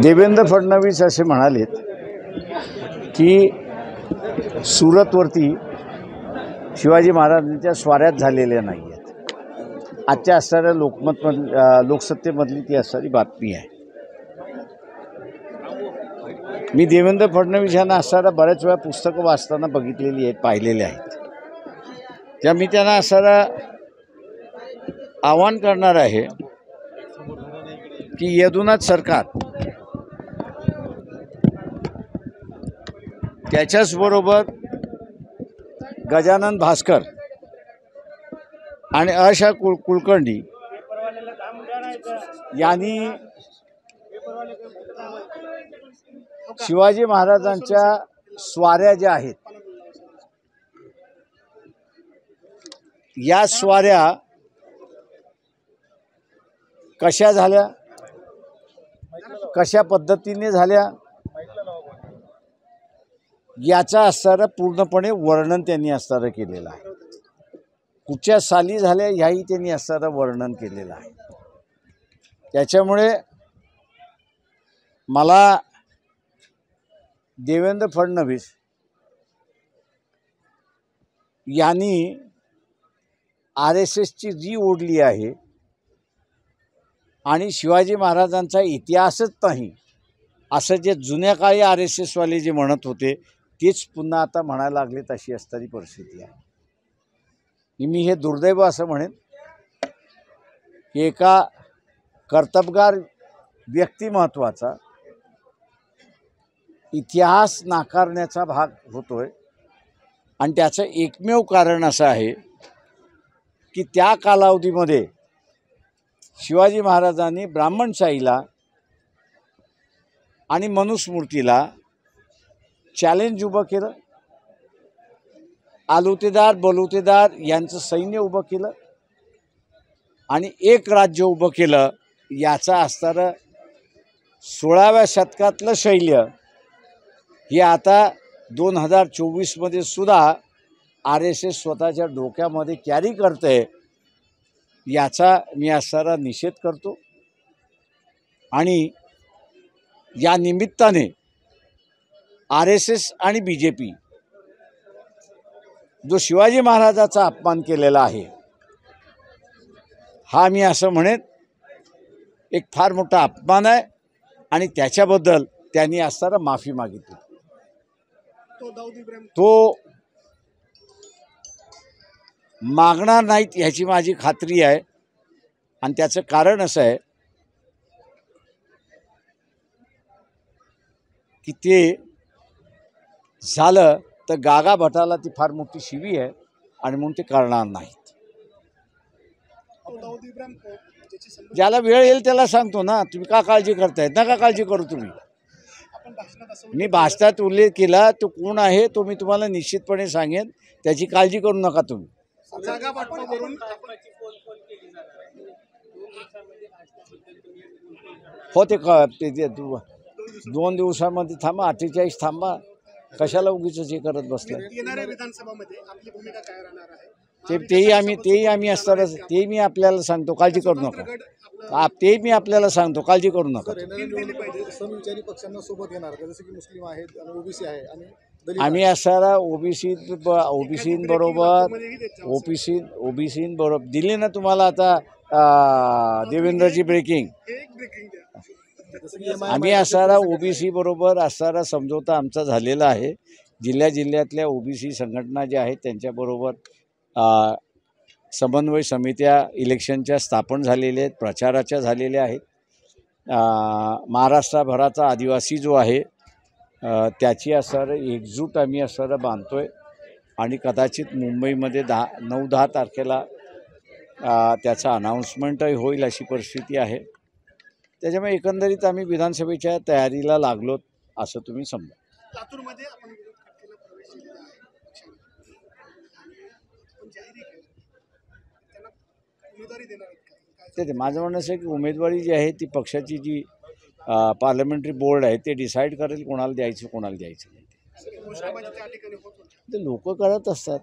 देवेंद्र फडणवीस असे म्हणालेत की सुरतवरती शिवाजी महाराजांच्या स्वाऱ्यात झालेल्या नाही आहेत. आजच्या असणाऱ्या लोकसत्तेमधली ती असणारी बातमी आहे. मी देवेंद्र फडणवीस यांना असणाऱ्या बऱ्याच वेळा पुस्तकं वाचताना बघितलेली आहेत, पाहिलेले आहेत. त्या मी त्यांना असणारं आवाहन करणार आहे की यदुनाथ सरकार त्याच्याचबरोबर गजानन भास्कर आणि अशा कुलकर्णी यांनी शिवाजी महाराजांच्या स्वाऱ्या ज्या आहेत या स्वाऱ्या कशा झाल्या, कशा पद्धतीने झाल्या याचा असणारं पूर्णपणे वर्णन त्यांनी असणारं केलेलं आहे. कुठच्या साली झाल्या ह्याही त्यांनी असणारं वर्णन केलेलं आहे. त्याच्यामुळे मला देवेंद्र फडणवीस यांनी RSSची जी ओढली आहे आणि शिवाजी महाराजांचा इतिहासच नाही असं जे जुन्या काळी RSSवाले जे म्हणत होते तेच पुन्हा आता म्हणायला लागले, तशी असणारी परिस्थिती आहे. मी हे दुर्दैव असं म्हणेन की एका कर्तबगार व्यक्तिमत्वाचा इतिहास नाकारण्याचा भाग होतोय. आणि त्याचं एकमेव कारण असं आहे की त्या कालावधीमध्ये शिवाजी महाराजांनी ब्राह्मणशाहीला आणि मनुस्मृतीला चॅलेंज उभं केलं. आलुतेदार बलुतेदार यांचं सैन्य उभं केलं आणि एक राज्य उभं केलं. याचा असणारं 16व्या शतकातलं शैल्य हे आता 2024मध्ये सुद्धा RSS स्वतःच्या डोक्यामध्ये कॅरी करते. याचा मी असणारा निषेध करतो. आणि या निमित्ताने RSS आणि BJP जो शिवाजी महाराजाचा अपमान केलेला आहे हा मी असं म्हणेन एक फार मोठा अपमान आहे आणि त्याच्याबद्दल त्यांनी असणारा माफी मागितली. तो मागणार नाहीत ह्याची माझी खात्री आहे. आणि त्याचं कारण असं आहे की ते झालं तर गागा भटाला ती फार मोठी शिवी आहे आणि म्हणून ते करणार नाहीत. ज्याला वेळ येईल त्याला सांगतो ना, तुम्ही का काळजी करतायत? नका काळजी करू तुम्ही. मी भाषणात उल्लेख केला तो कोण आहे तो मी तुम्हाला निश्चितपणे सांगेन, त्याची काळजी करू नका तुम्ही. हो ते 2 दिवसामध्ये थांबा, 48 थांबा, कशाला उगीच हे करत बसलं. तेही आम्ही असणार, ते मी आपल्याला सांगतो, काळजी करू नका. ते मी आपल्याला सांगतो, काळजी करू नका. समविचारी पक्षांना सोबत घेणार जसं की मुस्लिम आहेत आणि ओबीसी आहे आणि आम्ही असणारा ओबीसीबरोबर दिली ना तुम्हाला आता देवेंद्रची ब्रेकिंग. आम्ही असणारा ओबीसी बरोबर असणारा समझोता आमचा झालेला आहे. जिल्ह्यातल्या ओबीसी संघटना ज्या आहेत त्यांच्याबरोबर समन्वय समित्या इलेक्शनच्या स्थापन झालेल्या आहेत, प्रचाराच्या झालेल्या आहेत. महाराष्ट्रभराचा आदिवासी जो आहे त्याची असणारं एकजूट आम्ही असणारं बांधतो आहे. आणि कदाचित मुंबईमध्ये 9-10 तारखेला त्याचा अनाऊन्समेंटही होईल अशी परिस्थिती आहे. त्याच्यामुळे एकंदरीत आम्ही विधानसभेच्या तयारीला लागलो असं तुम्ही समजा. लातूरमध्ये आपण प्रवेश केलेला आहे. ते माझं म्हणणं असं आहे की उमेदवारी जी आहे ती पक्षाची जी पार्लमेंटरी बोर्ड आहे ते डिसाईड करेल कोणाला द्यायचं कोणाला द्यायचं नाही. ते लोक करत असतात.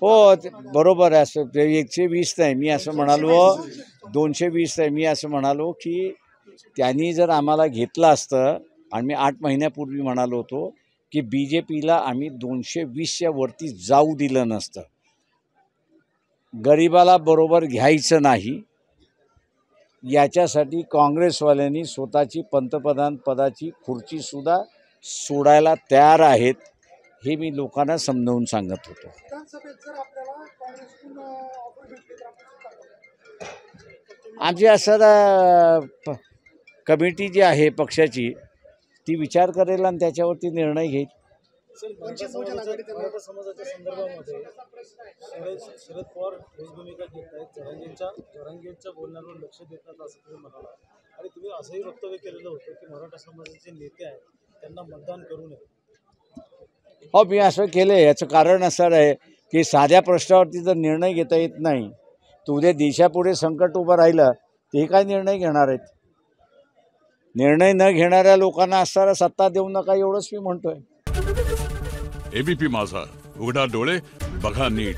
हो बरोबर आहे. असं ते 120 नाही, मी असं म्हणालो 220 आहे. मी असं म्हणालो की त्यांनी जर आम्हाला घेतलं असतं आणि मी 8 महिन्यापूर्वी म्हणालो होतो की BJPला आम्ही 220च्या वरती जाऊ दिलं नसतं. गरिबाला बरोबर घ्यायचं नाही याच्यासाठी काँग्रेसवाल्यांनी स्वतःची पंतप्रधान पदाची खुर्चीसुद्धा सोडायला तयार आहेत, हे मी लोकांना समजावून सांगत होतो. आमची असं कमिटी जी आहे पक्षाची ती विचार करेल आणि त्याच्यावरती निर्णय घेईल. मराठा समाजाच्या संदर्भामध्ये शरद पवार ठोस भूमिका घेत आहेत. जरांगेंच्या बोलण्यावर लक्ष देतात असं तुम्ही म्हणाला आणि तुम्ही असंही वक्तव्य केलेलं होतं की मराठा समाजाचे नेते आहेत त्यांना मतदान करू नये. हो मी असं केलं आहे. याचं कारण असं आहे की साध्या प्रश्नावरती जर निर्णय घेता येत नाही तर उद्या देशापुढे संकट उभं राहिलं ते काय निर्णय घेणार आहेत. निर्णय न घेणाऱ्या लोकांना असणारा सत्ता देऊ नका एवढंच मी म्हणतोय. ABP माझा, उघडा डोळे बघा नीट.